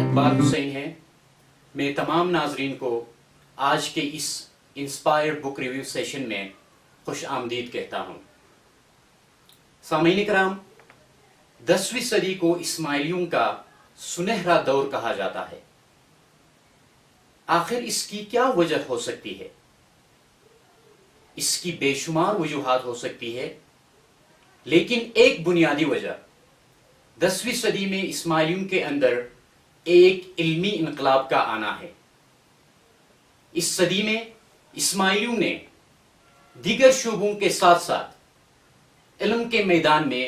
اقبال حسین ہیں. میں تمام ناظرین کو آج کے اس انسپائر بک ریویو سیشن میں خوش آمدید کہتا ہوں. سامعین کرام، 10ویں صدی کو اسماعیلیوں کا سنہرا دور کہا جاتا ہے. آخر اس کی کیا وجہ ہو سکتی ہے؟ اس کی بے شمار وجوہات ہو سکتی ہے، لیکن ایک بنیادی وجہ 10ویں صدی میں اسماعیلیوں کے اندر ایک علمی انقلاب کا آنا ہے. اس صدی میں اسماعیلیوں نے دیگر شعبوں کے ساتھ ساتھ علم کے میدان میں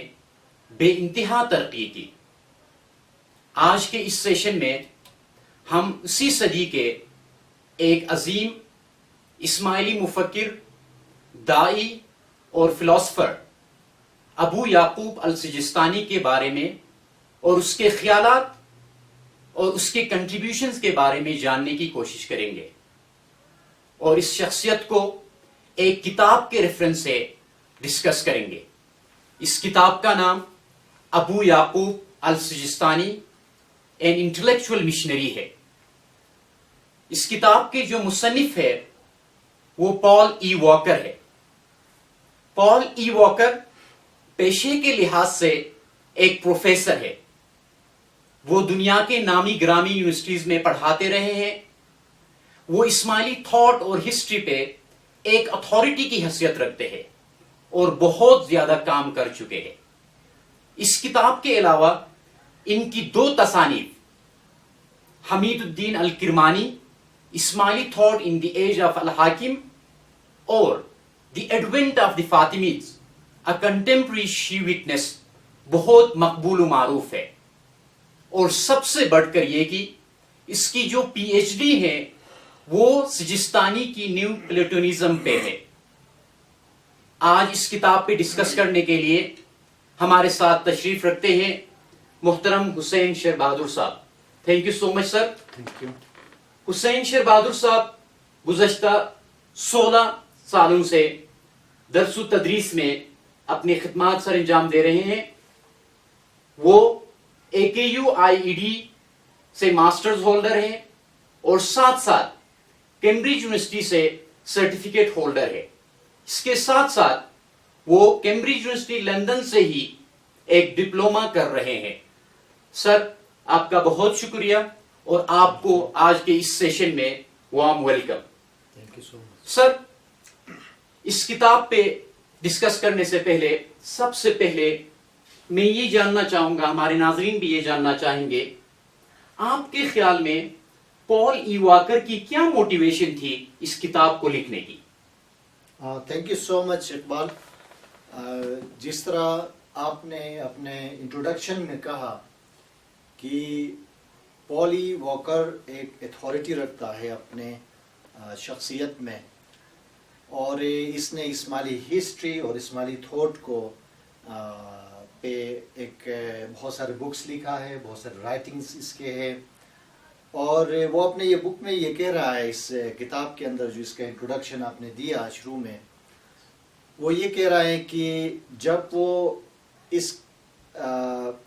بے انتہا ترقی کی. آج کے اس سیشن میں ہم اسی صدی کے ایک عظیم اسماعیلی مفکر، داعی اور فلاسفر ابو یعقوب السجستانی کے بارے میں اور اس کے خیالات اور اس کے کنٹریبیوشنز کے بارے میں جاننے کی کوشش کریں گے، اور اس شخصیت کو ایک کتاب کے ریفرنس سے ڈسکس کریں گے. اس کتاب کا نام ابو یعقوب السجستانی این انٹلیکچوئل مشنری ہے. اس کتاب کے جو مصنف ہے وہ پال ای واکر ہے. پال ای واکر پیشے کے لحاظ سے ایک پروفیسر ہے. وہ دنیا کے نامی گرامی یونیورسٹیز میں پڑھاتے رہے ہیں. وہ اسماعیلی تھاٹ اور ہسٹری پہ ایک اتھارٹی کی حیثیت رکھتے ہیں اور بہت زیادہ کام کر چکے ہیں. اس کتاب کے علاوہ ان کی 2 تصانیف، حمید الدین الکرمانی، Ismaili thought in the age of الحاکم، اور the advent of the Fatimids a contemporary Shi'i witness, بہت مقبول و معروف ہے. اور سب سے بڑھ کر یہ کہ اس کی جو پی ایچ ڈی ہے وہ سجستانی کی نیو پلیٹونزم پہ ہے. آج اس کتاب پہ ڈسکس کرنے کے لیے ہمارے ساتھ تشریف رکھتے ہیں محترم حسین شیر بہادر صاحب. Thank you so much sir. Thank you. Hussain Sher Bahadur صاحب گزشتہ 16 سالوں سے درس و تدریس میں اپنی خدمات سر انجام دے رہے ہیں. وہ AKUIED سے ماسٹرز ہولڈر ہیں اور ساتھ ساتھ کیمبرج یونیورسٹی سے سرٹیفکیٹ ہولڈر ہے. اس کے ساتھ ساتھ وہ کیمبرج یونیورسٹی لندن سے ہی ایک ڈپلومہ کر رہے ہیں. سر، آپ کا بہت شکریہ اور آپ کو آج کے اس سیشن میں warm welcome. Thank you so much. Sir, اس کتاب پہ ڈسکس کرنے سے پہلے سب سے پہلے میں یہ جاننا چاہوں گا، ہمارے ناظرین بھی یہ جاننا چاہیں گے، آپ کے خیال میں پال ای واکر کی کیا موٹیویشن تھی اس کتاب کو لکھنے کی؟ تھینک یو سو مچ اقبال. جس طرح آپ نے اپنے انٹروڈکشن میں کہا کہ پال ای واکر ایک اتھارٹی رکھتا ہے اپنے شخصیت میں، اور اس نے اسماعیلی ہسٹری اور اسماعیلی تھاٹ کو پہ ایک بہت سارے بکس لکھا ہے، بہت سارے رائٹنگز اس کے ہیں. اور وہ اپنے یہ بک میں یہ کہہ رہا ہے، اس کتاب کے اندر جو اس کا انٹروڈکشن آپ نے دیا شروع میں، وہ یہ کہہ رہا ہے کہ جب وہ اس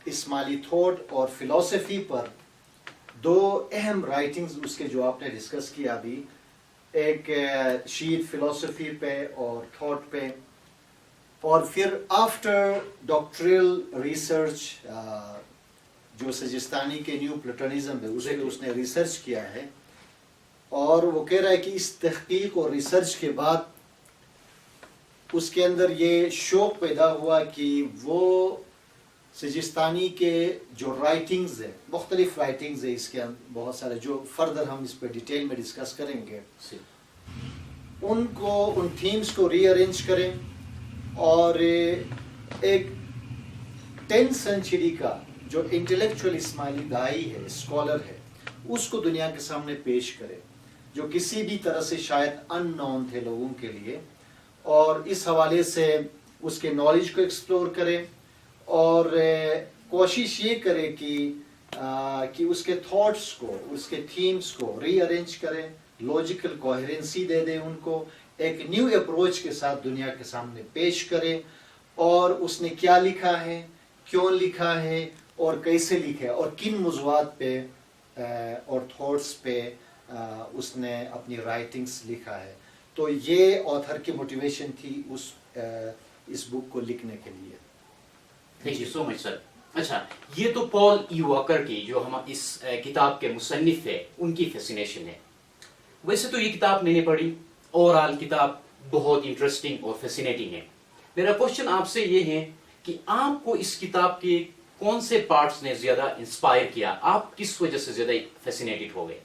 اسماعیلی تھاٹ اور فلسفی پر 2 اہم رائٹنگز اس کے جو آپ نے ڈسکس کیا ابھی، ایک شیعہ فلسفی پہ اور تھاٹ پہ، اور پھر آفٹر ڈاکٹریل ریسرچ جو سجستانی کے نیو پلیٹونزم ہے اسے اس نے ریسرچ کیا ہے. اور وہ کہہ رہا ہے کہ اس تحقیق اور ریسرچ کے بعد اس کے اندر یہ شوق پیدا ہوا کہ وہ سجستانی کے جو رائٹنگز ہیں، مختلف رائٹنگز ہیں اس کے اندر بہت سارے، جو فردر ہم اس پہ ڈیٹیل میں ڈسکس کریں گے، ان تھیمز کو ری ارینج کریں اور ایک 10th سینچری کا جو انٹلیکچوئل اسماعیلی داعی ہے، اسکالر ہے، اس کو دنیا کے سامنے پیش کرے، جو کسی بھی طرح سے شاید ان نون تھے لوگوں کے لیے، اور اس حوالے سے اس کے نالج کو ایکسپلور کرے اور کوشش یہ کرے کہ اس کے تھاٹس کو، اس کے تھیمز کو ری ارینج کرے، لاجیکل کوہیرنسی دے دے، ان کو ایک نیو اپروچ کے ساتھ دنیا کے سامنے پیش کرے، اور اس نے کیا لکھا ہے، کیوں لکھا ہے اور کیسے لکھا ہے اور کن موضوعات پہ اور تھاٹس پہ اس نے اپنی رائٹنگس لکھا ہے. تو یہ آتھر کی موٹیویشن تھی اس بک کو لکھنے کے لیے. تھینک یو سو مچ سر. اچھا یہ تو پال ای واکر کی جو ہم اس کتاب کے مصنف ہے ان کی فیسینیشن ہے. ویسے تو یہ کتاب میں نے پڑھی، اوور آل کتاب بہت انٹرسٹنگ اور فیسینیٹنگ ہے. میرا کوشچن آپ سے یہ ہے کہ آپ کو اس کتاب کے کون سے پارٹس نے زیادہ انسپائر کیا، آپ کس وجہ سے زیادہ فیسینیٹڈ ہو گئے؟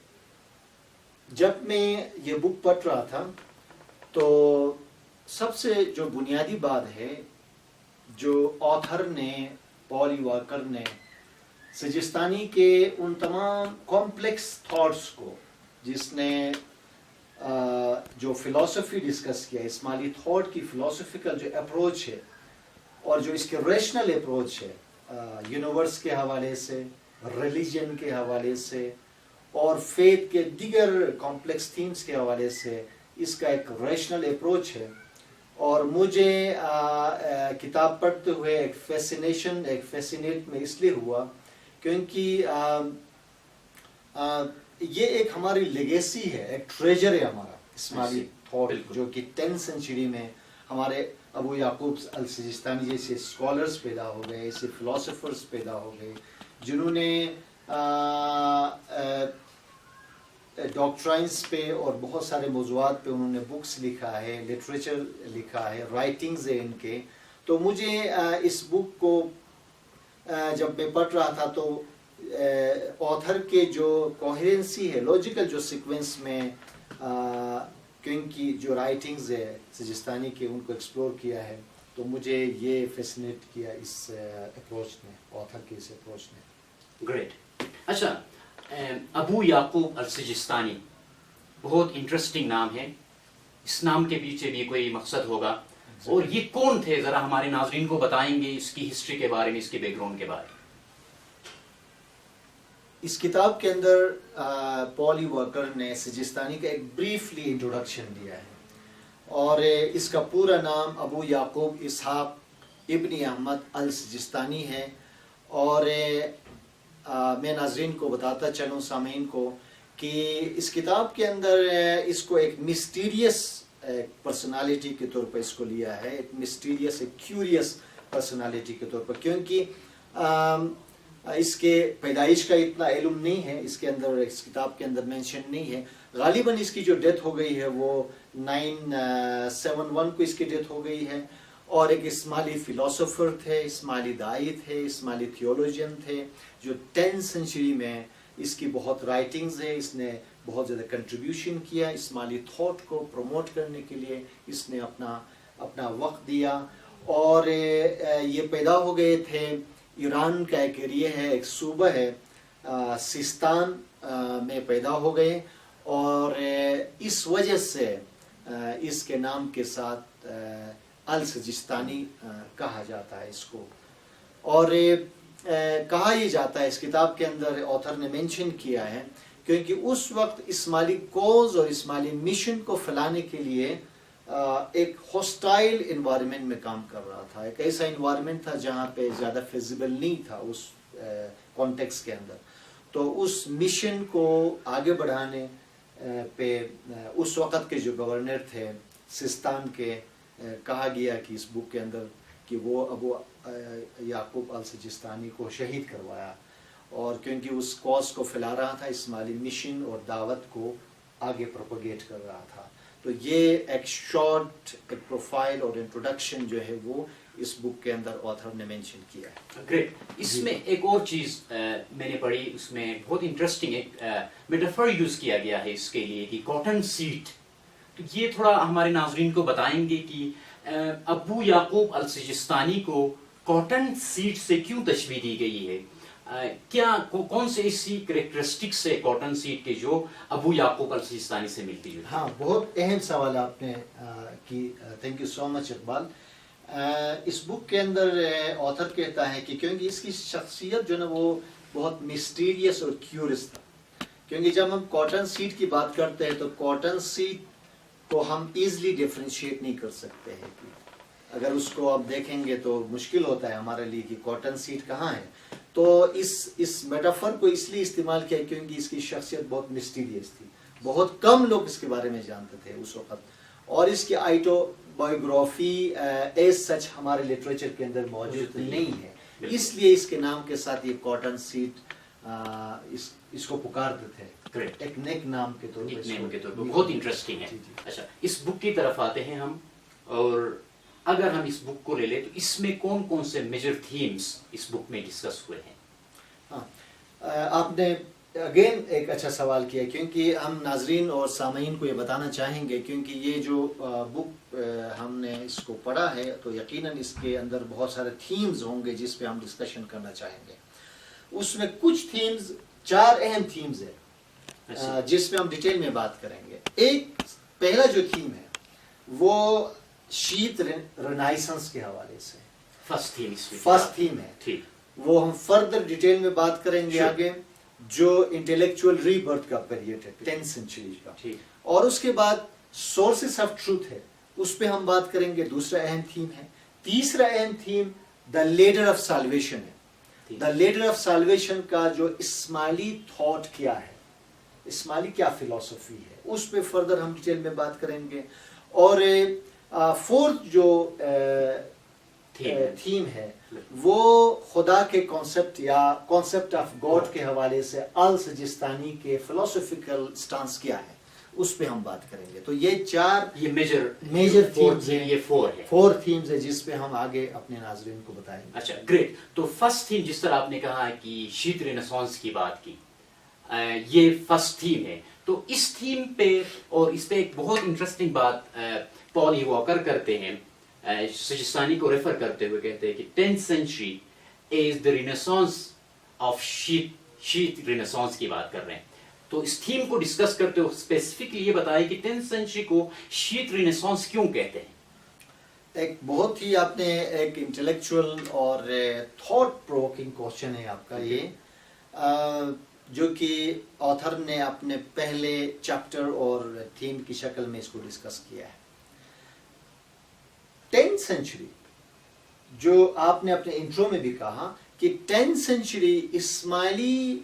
جب میں یہ بک پڑھ رہا تھا تو سب سے جو بنیادی بات ہے، جو آتھر نے پال ای واکر نے سجستانی کے ان تمام کمپلیکس تھاٹس کو، جس نے جو فلسفی ڈسکس کیا، اسماعیلی تھاٹ کی فلسفیکل جو اپروچ ہے اور جو اس کے ریشنل اپروچ ہے، یونیورس کے حوالے سے، ریلیجن کے حوالے سے اور فیتھ کے دیگر کمپلیکس تھیمز کے حوالے سے اس کا ایک ریشنل اپروچ ہے. اور مجھے کتاب پڑھتے ہوئے ایک فیسینیٹ میں اس لیے ہوا کیونکہ یہ ایک ہماری لیگیسی ہے، ایک ٹریجر ہے ہمارا اسماعیلی تھاٹ، جو کہ 10th سینچری میں ہمارے ابو یعقوب السجستانی جیسے اسکالرز پیدا ہو گئے، ایسے فلاسفرز پیدا ہو گئے جنہوں نے ڈاکٹرائنس پہ اور بہت سارے موضوعات پہ انہوں نے بکس لکھا ہے، لٹریچر لکھا ہے، رائٹنگز ہیں ان کے. تو مجھے اس بک کو جب میں پڑھ رہا تھا تو آتھر کے جو کوہیرنسی ہے، لاجیکل جو سیکوینس میں کیونکہ جو رائٹنگز ہے سجستانی کے ان کو ایکسپلور کیا ہے، تو مجھے یہ فیسینیٹ کیا اس اپروچ نے، آتھر کے اس اپروچ نے. گریٹ. اچھا ابو یعقوب السجستانی بہت انٹرسٹنگ نام ہے، اس نام کے پیچھے بھی کوئی مقصد ہوگا، اور یہ کون تھے ذرا ہمارے ناظرین کو بتائیں گے اس کی ہسٹری کے بارے میں، اس کے بیک گراؤنڈ کے بارے میں؟ اس کتاب کے اندر پال ای واکر نے سجستانی کا ایک بریفلی انٹروڈکشن دیا ہے، اور اس کا پورا نام ابو یعقوب اسحاق ابن احمد السجستانی ہے. اور میں ناظرین کو بتاتا چلوں، سامعین کو، کہ اس کتاب کے اندر اس کو ایک مسٹیریس پرسنالٹی کے طور پر اس کو لیا ہے، ایک مسٹیریس، ایک کیوریس پرسنالٹی کے طور پر، کیونکہ اس کے پیدائش کا اتنا علم نہیں ہے، اس کے اندر، اس کتاب کے اندر مینشن نہیں ہے. غالباً اس کی جو ڈیتھ ہو گئی ہے وہ 971 کو اس کی ڈیتھ ہو گئی ہے. اور ایک اسماعیلی فلاسفر تھے، اسماعیلی داعی تھے، اسماعیلی تھیولوجین تھے، جو 10th سینچری میں اس کی بہت رائٹنگز ہیں، اس نے بہت زیادہ کنٹریبیوشن کیا اسماعیلی تھاٹ کو پروموٹ کرنے کے لیے، اس نے اپنا وقت دیا. اور یہ پیدا ہو گئے تھے، ایران کا ایک ایریا ہے، ایک صوبہ ہے سیستان میں پیدا ہو گئے، اور اس وجہ سے اس کے نام کے ساتھ السجستانی کہا جاتا ہے اس کو. اور کہا یہ جاتا ہے، اس کتاب کے اندر آتھر نے مینشن کیا ہے، کیونکہ اس وقت اسماعیلی کوز اور اسماعیلی مشن کو پھیلانے کے لیے ایک ہوسٹائل انوائرمنٹ میں کام کر رہا تھا. ایک ایسا انوائرمنٹ تھا جہاں پہ زیادہ فیزیبل نہیں تھا اس کانٹیکس کے اندر. تو اس مشن کو آگے بڑھانے پہ اس وقت کے جو گورنر تھے سیستان کے، کہا گیا کہ اس بک کے اندر کہ وہ ابو یعقوب السجستانی کو شہید کروایا، اور کیونکہ اس کاز کو پھیلا رہا تھا، اسماعیلی مشن اور دعوت کو آگے پروپیگیٹ کر رہا تھا. تو یہ ایک شارٹ ایک پروفائل اور انٹروڈکشن جو ہے وہ اس بک کے اندر آتھر نے مینشن کیا ہے. گریٹ. اس میں ایک اور چیز میں نے پڑھی، اس میں بہت انٹرسٹنگ ایک میٹافر یوز کیا گیا ہے اس کے لیے کہ کاٹن سیڈ. تو یہ تھوڑا ہمارے ناظرین کو بتائیں گے کہ ابو یعقوب السجستانی کو کاٹن سیڈ سے کیوں تشبیہ دی گئی ہے؟ کیا کون سے ایسی کریکٹرسٹکس ہے کاٹن سیڈ کے جو ابو یعقوب السجستانی سے ملتی ہے؟ ہاں، بہت اہم سوال آپ نے کی. تھینک یو سو مچ اقبال. اس بک کے اندر آتھر کہتا ہے کہ کیونکہ اس کی شخصیت جو نا وہ بہت مسٹیریس اور کیورس تھا. کیونکہ جب ہم کاٹن سیڈ کی بات کرتے ہیں تو کاٹن سیڈ کو ہم ایزلی ڈیفرینشیٹ نہیں کر سکتے ہیں. اگر اس کو آپ دیکھیں گے تو مشکل ہوتا ہے ہمارے لیے کہ کاٹن سیڈ کہاں ہے. تو اس میٹافر کو اس لیے استعمال کیا کیونکہ اس کی شخصیت بہت مسٹیریس تھی, بہت کم لوگ اس کے بارے میں جانتے تھے اس وقت, اور اس کی آئٹو بایوگرافی ایز سچ ہمارے لٹریچر کے اندر موجود نہیں ہے, اس لیے اس کے نام کے ساتھ یہ کاٹن سیٹ اس کو پکارتے تھے ایک نیک نام کے طور پر. بہت انٹرسٹنگ ہے. اچھا, اس بک کی طرف آتے ہیں ہم, اور اگر ہم اس بک کو لے لیں تو اس میں کون کون سے میجر تھیمز اس بک میں ڈسکس ہوئے ہیں؟ ہاں, آپ نے اگین ایک اچھا سوال کیا, کیونکہ ہم ناظرین اور سامعین کو یہ بتانا چاہیں گے, کیونکہ یہ جو بک ہم نے اس کو پڑھا ہے تو یقیناً اس کے اندر بہت سارے تھیمز ہوں گے جس پہ ہم ڈسکشن کرنا چاہیں گے. اس میں کچھ تھیمز, 4 اہم تھیمز ہیں جس پہ ہم ڈیٹیل میں بات کریں گے. ایک پہلا جو تھیم ہے وہ شیت رینائسنس کے حوالے سے فرسٹ تھیم ہے, وہ ہم فردر ڈیٹیل میں بات کریں گے آگے, جو انٹلیکچوئل ری برتھ کا پیریڈ ہے 10th سینچری کا, اور اس کے بعد سورسز آف ٹروتھ ہے, اس پہ ہم بات کریں گے, دوسرا اہم تھیم ہے. تیسرا اہم theme the leader of salvation ہے. دا لیڈر آف سالویشن کا جو اسماعیلی تھاٹ کیا ہے, اسماعیلی کیا فلسفی ہے, اس پہ فردر ہم ڈیٹیل میں بات کریں گے. اور فورتھ جو تھیم ہے وہ خدا کے کانسیپٹ یا کانسیپٹ آف گاڈ کے حوالے سے السجستانی کے فلسفیکل سٹانس کیا ہے, اس پہ ہم بات کریں گے. تو یہ 4 میجر تھیمز ہیں, یہ 4 تھیمز ہیں جس پہ ہم آگے اپنے ناظرین کو بتائیں گے. اچھا, گریٹ. تو فرسٹ تھیم جس طرح آپ نے کہا ہے کہ شیت رینیسانس کی بات کی, یہ فرسٹ تھیم ہے. تو اس تھیم پہ اور اس پہ ایک بہت انٹرسٹنگ بات پال ای واکر کرتے ہیں, سجستانی کو ریفر کرتے ہوئے کہتے ہیں کہ 10th century is the renaissance of شیت رینیسانس کی بات کر رہے ہیں. تو اس تھیم کو ڈسکس کرتے ہوئے اسپیسیفکلی یہ بتائیں کہ 10th century کو شیت رینیسانس کیوں کہتے ہیں؟ ایک بہت ہی آپ نے ایک انٹلیکچوئل اور تھاٹ پروکنگ کوشچن ہے آپ کا یہ, جو کہ آتھر نے اپنے پہلے چیپٹر اور تھیم کی شکل میں اس کو ڈسکس کیا ہے. 10th century جو آپ نے اپنے انٹرو میں بھی کہا کہ 10th century اسماعیلی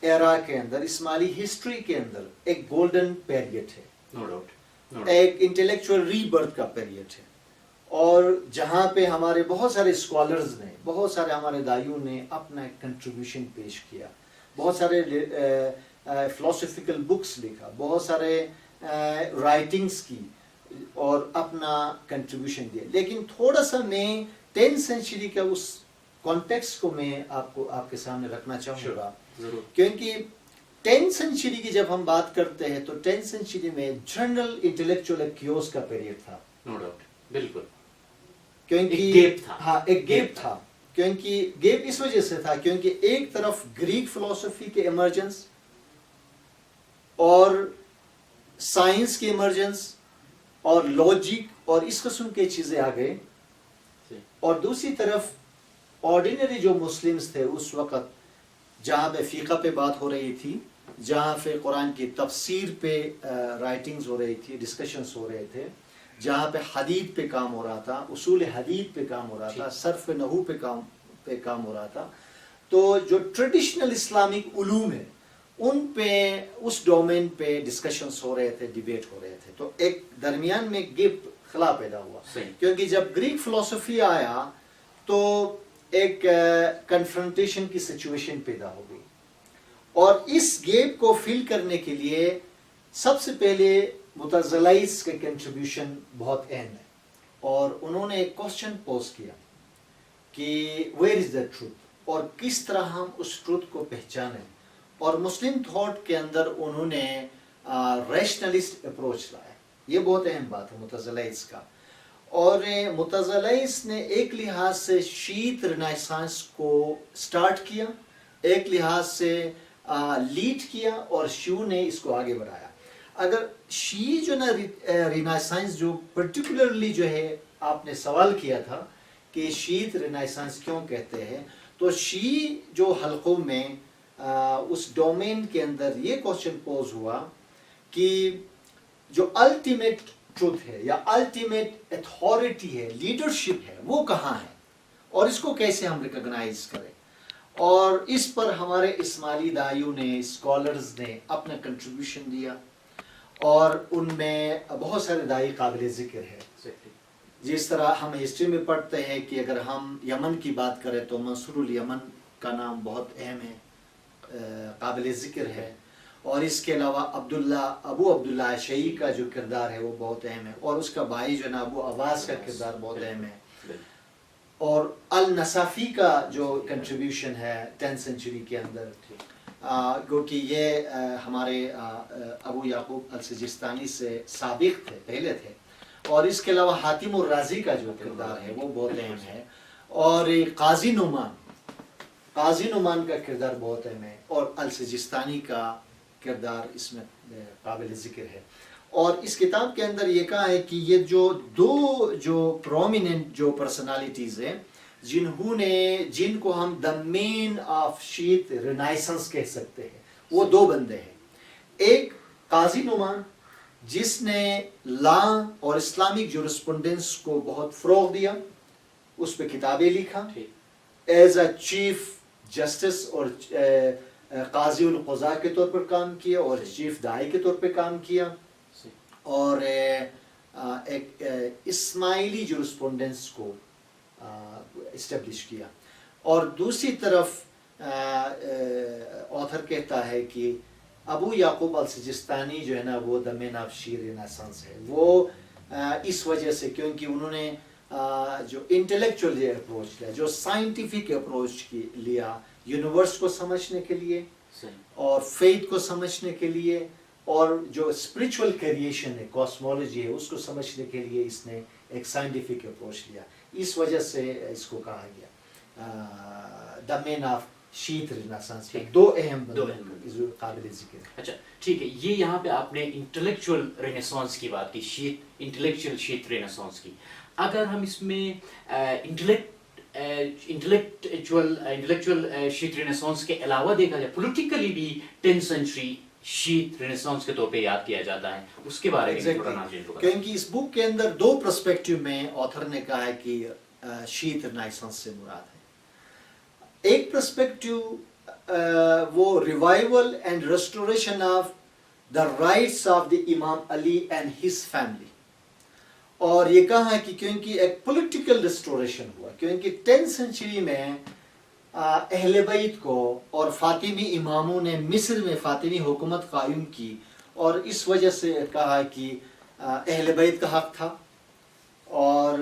ایرا کے اندر, اسماعیلی ہسٹری کے اندر ایک گولڈن پیریڈ ہے, نو ڈاؤٹ, ایک انٹلیکچوئل ری برتھ کا پیریڈ ہے, اور جہاں پہ ہمارے بہت سارے اسکالرز نے, بہت سارے ہمارے دائیوں نے اپنا ایک کنٹریبیوشن پیش کیا, بہت سارے فلسفیکل بکس لکھا, بہت سارے رائٹنگز کی اور اپنا کنٹریبیوشن دیا. لیکن تھوڑا سا میں 10th century کا اس کانٹیکسٹ کو میں آپ کے سامنے رکھنا چاہوں گا, کیونکہ 10th century کی جب ہم بات کرتے ہیں تو 10th century میں جنرل انٹلیکچوئل کیوس کا پیریڈ تھا. نو ڈاؤٹ, بالکل, کیونکہ گیپ تھا. ہاں, ایک گیپ تھا. کیونکہ گیپ اس وجہ سے تھا کیونکہ ایک طرف گریک فلسفی کے ایمرجنس اور سائنس کی ایمرجنس اور لاجک اور اس قسم کی چیزیں آ گئے, اور دوسری طرف آرڈینری جو مسلمز تھے اس وقت, جہاں پہ فقہ پہ بات ہو رہی تھی, جہاں پہ قرآن کی تفسیر پہ رائٹنگز ہو رہی تھی, ڈسکشنز ہو رہے تھے, جہاں پہ حدیث پہ کام ہو رہا تھا, اصول حدیث پہ کام ہو رہا تھا, صرف نحو پہ کام ہو رہا تھا, تو جو ٹریڈیشنل اسلامک علوم ہے ان پہ, اس ڈومین پہ ڈسکشنز ہو رہے تھے, ڈیبیٹ ہو رہے تھے. تو ایک درمیان میں گیپ خلا پیدا ہوا, کیونکہ جب گریک فلسفی آیا تو ایک کنفرنٹیشن کی سچویشن پیدا ہو گئی, اور اس گیپ کو فل کرنے کے لیے سب سے پہلے متزلائز کا کنٹریبیوشن بہت اہم ہے, اور انہوں نے ایک کوشچن پوز کیا کہ ویئر از دا ٹروتھ, اور کس طرح ہم اس ٹروتھ کو پہچانیں. اور مسلم تھاٹ کے اندر انہوں نے ریشنلسٹ اپروچ لایا, یہ بہت اہم بات ہے متزلائز کا. اور متزلائز نے ایک لحاظ سے شیت رینائسانس کو سٹارٹ کیا, ایک لحاظ سے لیڈ کیا, اور شیو نے اس کو آگے بڑھایا. اگر شی جو نا رینائسانس جو پرٹیکولرلی جو ہے, آپ نے سوال کیا تھا کہ شیت رینائسانس کیوں کہتے ہیں, تو شی جو حلقوں میں اس ڈومین کے اندر یہ کوشچن پوز ہوا کہ جو الٹیمیٹ ٹروتھ ہے یا الٹیمیٹ اتھارٹی ہے, لیڈرشپ ہے, وہ کہاں ہے, اور اس کو کیسے ہم ریکگنائز کریں. اور اس پر ہمارے اسماعیلی دائیوں نے اسکالرز نے اپنا کنٹریبیوشن دیا اور ان میں بہت سارے دائی قابل ذکر ہے. جس طرح ہم ہسٹری میں پڑھتے ہیں کہ اگر ہم یمن کی بات کریں تو منصور الیمن کا نام بہت اہم ہے, قابل ذکر ہے, اور اس کے علاوہ ابو عبداللہ شیعی کا جو کردار ہے وہ بہت اہم ہے, اور اس کا بھائی جو ہے نا ابو عباس کا کردار بہت اہم ہے, اور النصافی کا جو کنٹریبیوشن ہے 10th سینچری کے اندر, کیونکہ یہ ہمارے ابو یعقوب السجستانی سے سابق تھے, پہلے تھے, اور اس کے علاوہ حاتم الرازی کا جو کردار ہے وہ بہت اہم ہے, اور قاضی نعمان کا کردار بہت اہم ہے, اور السجستانی کا کردار اس میں قابل ذکر ہے. اور اس کتاب کے اندر یہ کہا ہے کہ یہ جو پرومیننٹ جو پرسنالٹیز ہیں جن کو ہم دا مین آف شیعہ رینائسنس کہہ سکتے ہیں, وہ 2 بندے ہیں. ایک قاضی نعمان جس نے لا اور اسلامک جورسپنڈنس کو بہت فروغ دیا, اس پہ کتابیں لکھا, ایز اے چیف جسٹس اور قاضی القضاء کے طور پر کام کیا, اور چیف دائی کے طور پہ کام کیا, اور ایک اسماعیلی جورسپنڈنس کو اسٹیبلش کیا. اور دوسری طرف آتھر کہتا ہے کہ ابو یعقوب السجستانی جو ہے نا وہ دا مین آف شیعہ رینیسانس ہے. وہ اس وجہ سے کیونکہ انہوں نے جو انٹلیکچوئل اپروچ لیا, جو سائنٹیفک اپروچ لیا یونیورس کو سمجھنے کے لیے اور فیتھ کو سمجھنے کے لیے, اور جو اسپرچول کریشن ہے, کاسمولوجی ہے, اس کو سمجھنے کے لیے اس نے ایک سائنٹیفک اپروچ لیا. اس وجہ سے اس کو کہا گیا دا مین آف شیعہ رینیسانس. 2 اہم قابل ذکر. اچھا ٹھیک ہے, یہ یہاں پہ آپ نے انٹلیکچوئل رینیسانس کی بات کی, انٹلیکچوئل شیعہ رینیسانس کی. اگر ہم اس میں انٹلیکچوئل شیعہ رینیسانس کے علاوہ دیکھا جائے, پولیٹیکلی بھی 10th سینچری شیعہ رینیسانس کے طور پہ یاد کیا جاتا ہے, اس کے بارے میں تھوڑا ناظرین کو بتائیں. کیونکہ اس بک کے اندر 2 پرسپیکٹیو میں آتھر نے کہا ہے کہ شیعہ رینیسانس سے مراد ہے. ایک پرسپیکٹیو وہ revival and restoration of the rights of the امام علی اینڈ ہز فیملی, اور یہ کہا ہے کہ کیونکہ ایک پولیٹیکل ریسٹوریشن ہوا, کیونکہ 10th سینچری میں اہل بیت کو اور فاطمی اماموں نے مصر میں فاطمی حکومت قائم کی, اور اس وجہ سے کہا کہ اہل بیت کا حق تھا, اور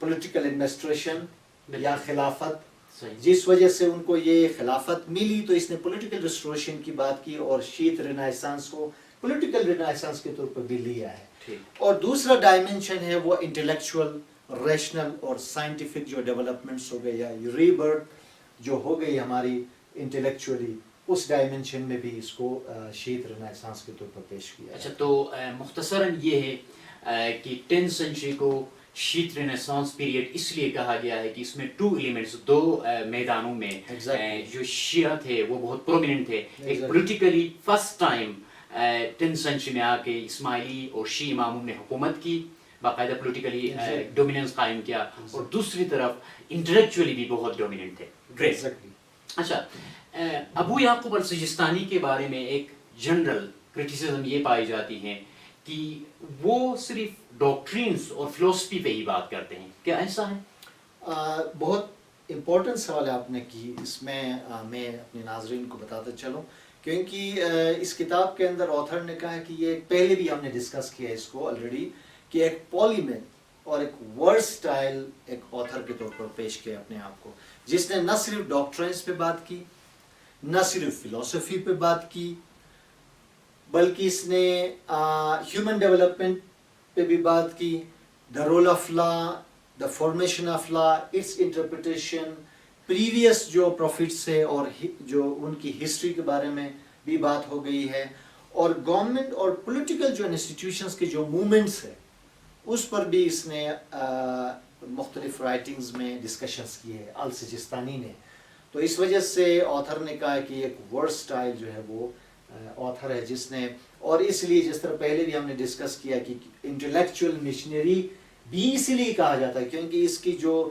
پولیٹیکل ایڈمنسٹریشن یا خلافت, جس وجہ سے ان کو یہ خلافت ملی, تو اس نے پولیٹیکل ریسٹوریشن کی بات کی, اور شیعہ رینیسانس کو پولیٹیکل رینیسانس کے طور پر بھی لیا ہے. اور دوسرا ڈائمنشن ہے وہ انٹلیکچوئل, ریشنل اور سائنٹیفک جو ڈیولپمنٹس ہو گئے, یا ری برتھ جو ہو گئی ہماری انٹلیکچولی, اس ڈائمنشن میں بھی اس کو شیعہ رینیسانس کے طور پر پیش کیا. اچھا, تو مختصراً یہ ہے کہ 10th سینچری کو شیعہ رینیسانس پیریڈ اس لیے کہا گیا ہے کہ اس میں 2 ایلیمنٹس, 2 میدانوں میں جو شیعہ تھے وہ بہت پرومیننٹ تھے. ایک politically first time 10th century میں آ کے اسماعیلی اور شیعہ اماموں نے حکومت کی, باقاعدہ پولیٹیکلی ڈومیننس قائم کیا, اور دوسری طرف انٹلیکچولی بھی بہت ڈومیننٹ تھے. گریٹ. اچھا, ابو یعقوب السجستانی کے بارے میں ایک جنرل کرٹیسزم یہ پائی جاتی ہے کہ وہ صرف ڈاکٹرینز اور فلسفی پہ ہی بات کرتے ہیں, کیا ایسا ہے؟ بہت امپورٹنٹ سوال آپ نے کی. اس میں میں اپنے ناظرین کو بتاتا چلوں, کیونکہ اس کتاب کے اندر آتھر نے کہا کہ یہ پہلے بھی ہم نے ڈسکس کیا اس کو آلریڈی, کہ ایک پولیمیتھ اور ایک ورسٹائل ایک آتھر کے طور پر پیش کیا اپنے آپ کو, جس نے نہ صرف ڈاکٹرینز پہ بات کی, نہ صرف فلسفی پہ بات کی, بلکہ اس نے ہیومن ڈیولپمنٹ پہ بھی بات کی, the rule of law, the formation of law, its interpretation, previous جو پروفٹس ہے اور جو ان کی ہسٹری کے بارے میں بھی بات ہو گئی ہے, اور گورنمنٹ اور پولیٹیکل جو انسٹیٹیوشنز کے جو موومنٹس ہے اس پر بھی اس نے مختلف رائٹنگز میں ڈسکشنز کی ہے السجستانی نے. تو اس وجہ سے آتھر نے کہا کہ ایک ورسٹائل جو ہے وہ آتھر ہے جس نے, اور اس لیے جس طرح پہلے بھی ہم نے ڈسکس کیا کہ انٹلیکچوئل مشنری بھی اسی لیے کہا جاتا ہے کیونکہ اس کی جو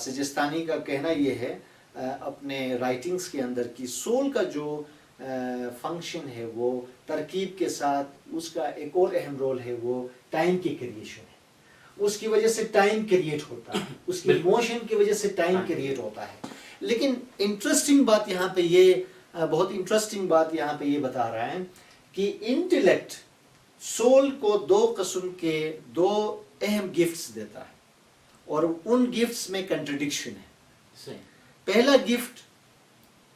سجستانی کا کہنا یہ ہے اپنے رائٹنگز کے اندر کہ سول کا جو فنکشن ہے وہ ترکیب کے ساتھ اس کا ایک اور اہم رول ہے، وہ ٹائم کی کریشن ہے. اس کی وجہ سے ٹائم کریٹ ہوتا ہے، اس کی موشن کی وجہ سے ٹائم کریٹ ہوتا ہے. لیکن انٹرسٹنگ بات یہاں پہ یہ بہت انٹرسٹنگ بات یہاں پہ یہ بتا رہا ہے کہ انٹلیکٹ سول کو دو قسم کے دو اہم گفٹس دیتا ہے، اور ان گفٹس میں کنٹرڈکشن ہے. پہلا گفٹ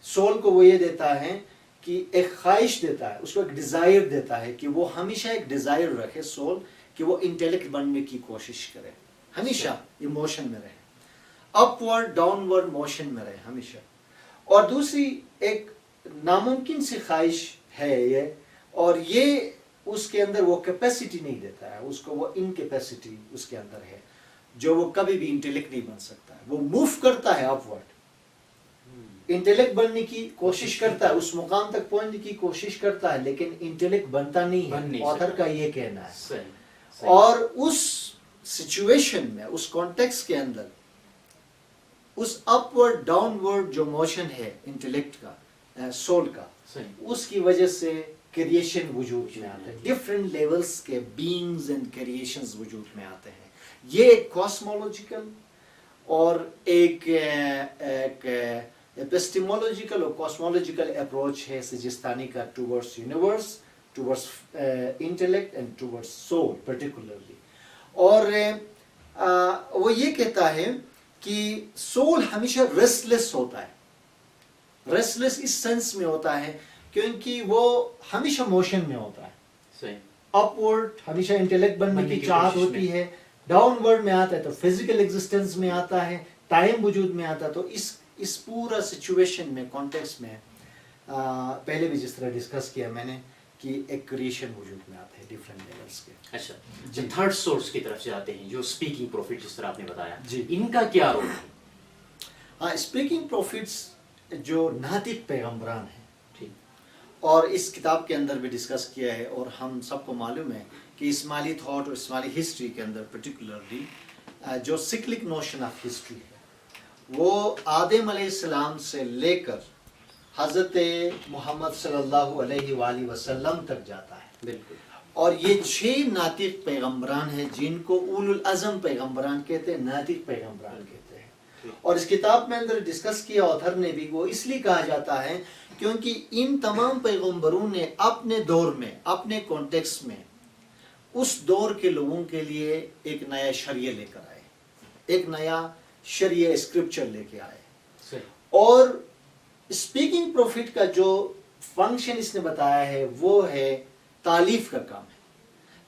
سول کو وہ یہ دیتا ہے کہ ایک خواہش دیتا ہے، اس کو ایک ڈیزائر دیتا ہے کہ وہ ہمیشہ ایک ڈیزائر رکھے سول کہ وہ انٹلیکٹ بننے کی کوشش کرے، ہمیشہ ایموشن میں رہے، اپ ورڈ ڈاؤن ورڈ موشن میں رہے ہمیشہ. اور دوسری ایک ناممکن سی خواہش ہے یہ، اور یہ اس کے اندر وہ کیپیسٹی نہیں دیتا ہے، اس کو وہ انکیپیسٹی اس کے اندر ہے جو وہ کبھی بھی انٹلیکٹ نہیں بن سکتا ہے. وہ موو کرتا ہے اپ ورڈ، انٹلیکٹ بننے کی کوشش کرتا ہے، اس مقام تک پہنچنے کی کوشش کرتا ہے، لیکن انٹلیکٹ بنتا نہیں ہے. آتھر کا یہ کہنا ہے. اور اس سچویشن میں، اس کانٹیکسٹ کے اندر، اس اپ ورڈ ڈاؤن ورڈ جو موشن ہے انٹلیکٹ کا، سول کا، اس کی وجہ سے کریشن وجود میں آتے ہیں، ڈفرینٹ لیولز کے بینگز اینڈ کریشنز وجود میں آتے ہیں. یہ ایک کاسمولوجیکل اور ایک ایپسٹیمولوجیکل اور کاسمولوجیکل اپروچ ہے سجستانی کا towards universe, towards intellect and towards civil particularly. اور وہ یہ کہتا ہے کہ سول ہمیشہ ریسٹلیس ہوتا ہے. ریسٹلیس اس سینس میں ہوتا ہے کیونکہ وہ ہمیشہ موشن میں ہوتا ہے. اپ ورڈ ہمیشہ انٹلیکٹ بننے کی چاہت ہوتی ہے، ڈاؤن ورڈ میں آتا ہے تو فزیکل ایگزسٹنس میں آتا ہے، ٹائم وجود میں آتا ہے. تو اس پورا سچویشن میں، کانٹیکسٹ میں، پہلے بھی جس طرح ڈسکس کیا میں نے کہ ایک کریشن وجود میں آتے ہیں ڈفرینٹ لیولز کے. اچھا، جب تھرڈ سورس کی طرف جاتے ہیں جو اسپیکنگ پروفٹ جس طرح آپ نے بتایا، ان کا کیا رول ہے؟ اسپیکنگ پروفٹس جو ناطق پیغمبران ہیں، اور اس کتاب کے اندر بھی ڈسکس کیا ہے، اور ہم سب کو معلوم ہے کہ اسماعیلی تھاٹ اور اسماعیلی ہسٹری کے اندر پرٹیکولرلی جو سکلک نوشن آف ہسٹری ہے وہ آدم علیہ السلام سے لے کر حضرت محمد صلی اللہ علیہ وآلہ وسلم تک جاتا ہے. بالکل. اور یہ 6 ناطق پیغمبران ہیں جن کو اولو العزم پیغمبران کہتے ہیں، ناطق پیغمبران کہتے ہیں. اور اس کتاب میں اندر ڈسکس کیا آتھر نے بھی، وہ اس لیے کہا جاتا ہے کیونکہ ان تمام پیغمبروں نے اپنے دور میں، اپنے کانٹیکسٹ میں، اس دور کے لوگوں کے لیے ایک نیا شریعہ لے کر آئے، ایک نیا شریعہ اسکرپچر لے کے آئے. اور اسپیکنگ پروفٹ کا جو فنکشن اس نے بتایا ہے وہ ہے تالیف کا کام ہے.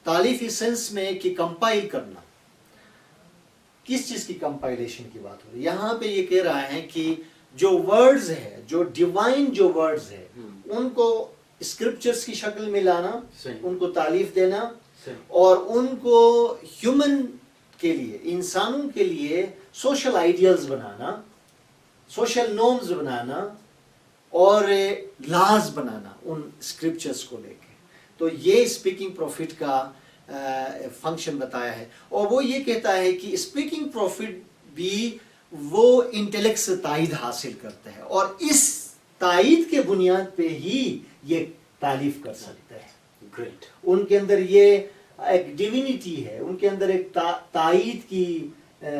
تالیف اس سینس میں کہ کمپائل کرنا. کس چیز کی کمپائلیشن کی بات ہو رہی ہے یہاں پہ؟ یہ کہہ رہا ہے کہ جو ورڈز ہے، جو ڈیوائن جو ورڈز ہے، ان کو اسکرپچرز کی شکل میں لانا، ان کو تالیف دینا، اور ان کو ہیومن کے لیے، انسانوں کے لیے سوشل آئیڈیلز بنانا، سوشل نورمز بنانا، اور لاز بنانا ان اسکرپچرز کو لے کے. تو یہ اسپیکنگ پروفٹ کا فنکشن بتایا ہے. اور وہ یہ کہتا ہے کہ اسپیکنگ پروفٹ بھی وہ انٹلیکٹ سے تائید حاصل کرتے ہیں، اور اس تائید کے بنیاد پہ ہی یہ تعلیف کر سکتے ہیں. گریٹ. ان کے اندر یہ ایک ڈیوینٹی ہے، ان کے اندر ایک تائید کی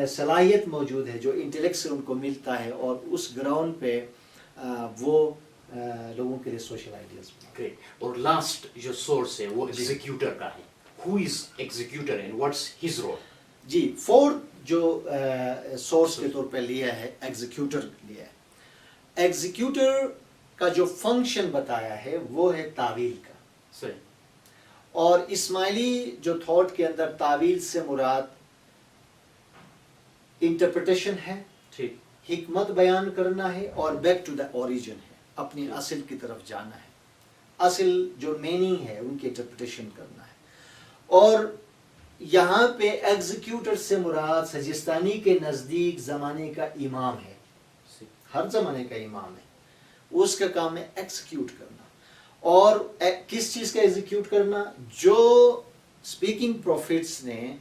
صلاحیت موجود ہے جو انٹلیکٹ سے ان کو ملتا ہے، اور اس گراؤنڈ پہ وہ لوگوں کے لیے سوشل آئیڈیاز. گریٹ. اور لاسٹ جو سورس ہے وہ ایگزیکیوٹر کا ہے. Who is executor and what's his role? جی، فورتھ جو سورس کے طور پہ لیا ہے ایگزیکیوٹر لیا ہے. ایگزیکیوٹر کا جو فنکشن بتایا ہے وہ ہے تعویل کا. صحیح. اور اسماعیلی جو تھاٹ کے اندر تعویل سے مراد انٹرپریٹیشن ہے، ٹھیک، حکمت بیان کرنا ہے، اور بیک ٹو دا اوریجن ہے، اپنی اصل کی طرف جانا ہے، اصل جو میننگ ہے ان کی انٹرپریٹیشن کرنا ہے. اور یہاں پہ ایگزیکیوٹر سے مراد سجستانی کے نزدیک زمانے کا امام ہے، ہر زمانے کا امام ہے. اس کا کام ہے ایکسیکیوٹ کرنا. اور کس چیز کا ایگزیکیوٹ کرنا؟ جو اسپیکنگ پروفٹس نے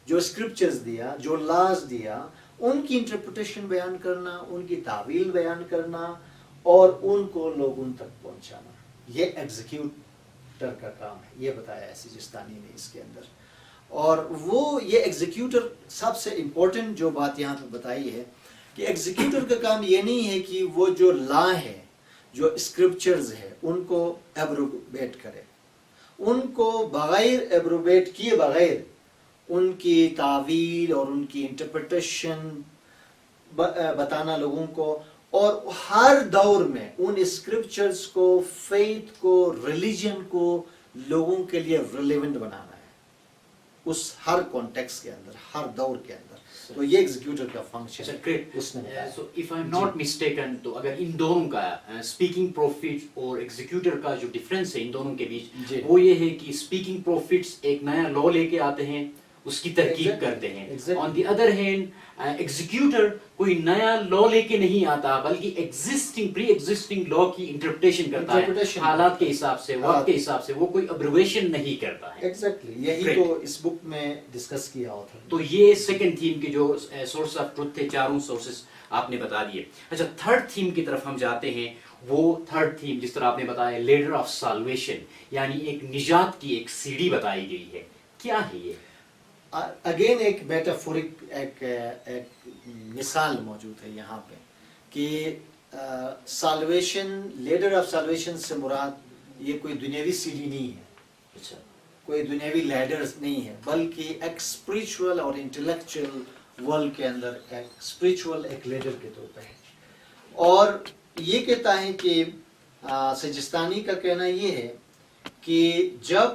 جو اسکرپچرز دیا, جو لاز دیا, ان کی انٹرپریٹیشن بیان کرنا, ان کی تعویل بیان کرنا اور ان کو لوگوں تک پہنچانا, یہ ایگزیکیوٹر کا کام ہے. یہ بتایا ہے سجستانی نے اس کے اندر. اور وہ یہ ایگزیکیوٹر سب سے امپورٹنٹ جو بات یہاں پہ بتائی ہے کہ ایگزیکیوٹر کا کام یہ نہیں ہے کہ وہ جو لا ہے, جو اسکرپچرز ہے, ان کو ایبروگیٹ کرے, ان کو بغیر ایبروگیٹ کیے بغیر ان کی تعویل اور ان کی انٹرپریٹیشن بتانا لوگوں کو, اور ہر دور میں ان اسکرپچرز کو, فیتھ کو, ریلیجن کو لوگوں کے لیے ریلیونٹ بنانا ہے اس ہر کانٹیکس کے اندر, ہر دور کے اندر. تو یہ ایگزیکیوٹر کا فنکشن ہے. اس نے so if I am not mistaken, تو اگر ان دونوں کا اسپیکنگ پروفٹ اور ایگزیکیوٹر کا جو ڈفرینس ہے ان دونوں کے بیچ, وہ یہ ہے کہ اسپیکنگ پروفٹس ایک نیا لا لے کے آتے ہیں, اس کی ترکیب کرتے ہیں. آن دی ادر ہینڈ ایگزیکیوٹر کوئی نیا لا لے کے نہیں آتا بلکہ ایگزسٹنگ پری ایگزسٹنگ لا کی انٹرپریٹیشن کرتا ہے, حالات کے حساب سے, وقت کے حساب سے. وہ کوئی ابرویشن نہیں کرتا ہے. ایگزیکٹلی یہی تو اس بک میں ڈسکس کیا ہوتا ہے. تو یہ سیکنڈ تھیم کے جو سورس آف ٹروتھ تھے, چاروں سورسز آپ نے بتا دیے. اچھا, تھرڈ تھیم کی طرف ہم جاتے ہیں. وہ تھرڈ تھیم جس طرح آپ نے بتایا لیڈر آف سالویشن, یعنی ایک نجات کی ایک سیڑھی بتائی گئی ہے. کیا ہے یہ؟ اگین ایک میٹافورک ایک مثال موجود ہے یہاں پہ کہ سالویشن, لیڈر آف سالویشن سے مراد یہ کوئی دنیاوی سیڑھی نہیں ہے, اچھا, کوئی دنیاوی لیڈر نہیں ہے, بلکہ ایک اسپریچول اور انٹلیکچوئل ورلڈ کے اندر ایک اسپریچول ایک لیڈر کے طور پہ ہے. اور یہ کہتا ہے کہ سجستانی کا کہنا یہ ہے کہ جب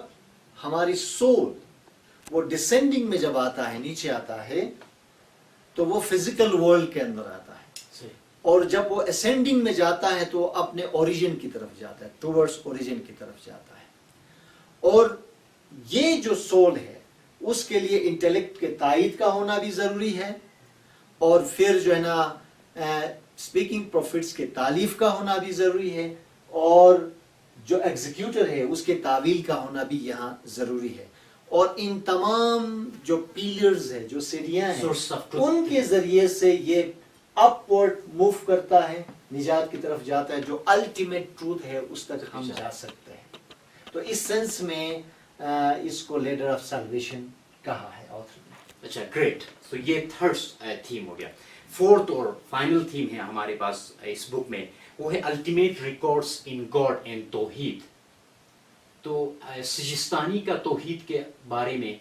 ہماری سول وہ ڈسینڈنگ میں جب آتا ہے, نیچے آتا ہے, تو وہ فزیکل ورلڈ کے اندر آتا ہے, اور جب وہ اسینڈنگ میں جاتا ہے تو اپنے اوریجن کی طرف جاتا ہے, ٹوورڈز اوریجن کی طرف جاتا ہے. اور یہ جو سول ہے اس کے لیے انٹلیکٹ کے تائید کا ہونا بھی ضروری ہے, اور پھر جو ہے نا اسپیکنگ پروفٹس کے تالیف کا ہونا بھی ضروری ہے, اور جو ایگزیکیوٹر ہے اس کے تعویل کا ہونا بھی یہاں ضروری ہے. اور ان تمام جو پیلرز ہیں, جو سیڑھیاں ہیں, ان کے ذریعے سے یہ اپورڈ موو کرتا ہے, نجات کی طرف جاتا ہے, جو الٹیمیٹ ٹروتھ ہے اس تک ہم جا سکتے ہیں. تو اس سینس میں اس کو لیڈر آف سالویشن کہا ہے آتھر نے. اچھا, گریٹ. تو یہ تھرڈ تھیم ہو گیا. فورتھ اور فائنل تھیم ہے ہمارے پاس اس بک میں, وہ ہے ultimate records in God and توحید. تو سجستانی کا توحید کے بارے میں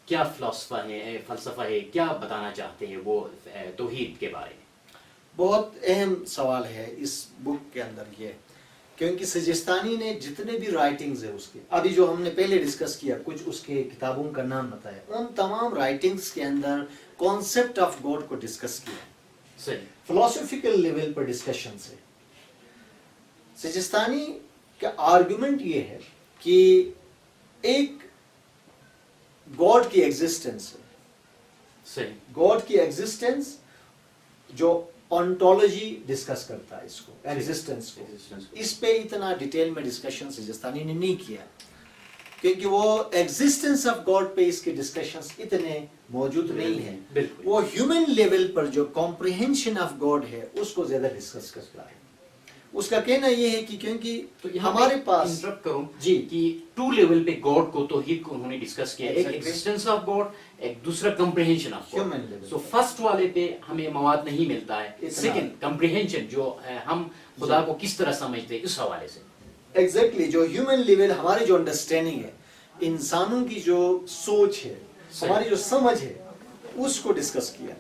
کیا فلسفہ ہے, کیا بتانا چاہتے ہیں وہ توحید کے بارے میں؟ بہت اہم سوال ہے اس بک کے اندر یہ, کیونکہ سجستانی نے جتنے بھی رائٹنگز ہیں اس کے, ابھی جو ہم نے پہلے ڈسکس کیا, کچھ اس کے کتابوں کا نام بتایا, ان تمام رائٹنگز کے اندر کانسیپٹ آف گاڈ کو ڈسکس کیا, صحیح, فلسفیکل لیول پر ڈسکشن سے. سجستانی کا آرگومنٹ یہ ہے کہ ایک گاڈ کی ایگزسٹنس ہے, صحیح, گاڈ کی ایگزسٹنس جو آنٹولوجی ڈسکس کرتا ہے اس کو, ایگزسٹنس کو. اس پہ اتنا ڈیٹیل میں ڈسکشن سجستانی نے نہیں کیا, کیونکہ وہ ایگزسٹنس آف گاڈ پہ اس کے ڈسکشنز اتنے موجود نہیں ہیں. وہ ہیومن لیول پر جو کمپریہنشن آف گاڈ ہے اس کو زیادہ ڈسکس کرتا ہے. اس کا کہنا یہ ہے کہ کیونکہ ہمارے پاس انٹرپٹ کروں جی کہ ٹو لیول پہ گاڈ کو توحید کو انہوں نے ڈسکس کیا, ایک ایگزسٹنس آف گاڈ, ایک دوسرا comprehension of God. So first والے پہ ہمیں مواد نہیں ملتا ہے, سیکنڈ کمپریہنشن جو ہم خدا کو کس طرح سمجھتے ہیں اس حوالے سے. ایگزیکٹلی جو ہیومن لیول ہماری جو انڈرسٹینڈنگ ہے, انسانوں کی جو سوچ ہے, ہماری جو سمجھ ہے, اس کو ڈسکس کیا.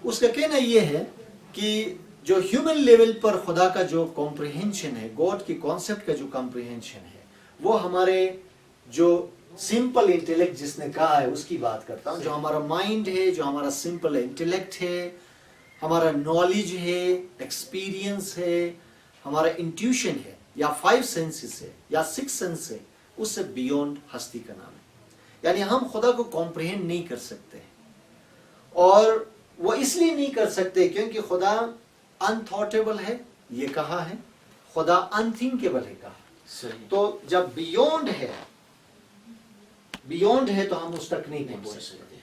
اس کا کہنا یہ ہے کہ جو ہیومن لیول پر خدا کا جو کمپریہنشن ہے, گاڈ کی کانسیپٹ کا جو کمپریہنشن ہے, وہ ہمارے جو سمپل انٹیلیکٹ جس نے کہا ہے اس کی بات کرتا ہوں, جو ہمارا مائنڈ ہے, جو ہمارا سمپل انٹیلیکٹ ہے, ہمارا نالج ہے, ایکسپیرینس ہے, ہمارا انٹیوشن ہے, یا 5 سینسز ہے, یا 6 سینس ہے, اس سے بیونڈ ہستی کا نام ہے. یعنی ہم خدا کو کمپریہنڈ نہیں کر سکتے, اور وہ اس لیے نہیں کر سکتے کیونکہ خدا انتھاٹیبل ہے, یہ کہا ہے, خدا انتھنکیبل ہے کہا. تو جب بیونڈ ہے تو ہم اس تک نہیں پہنچ سکتے.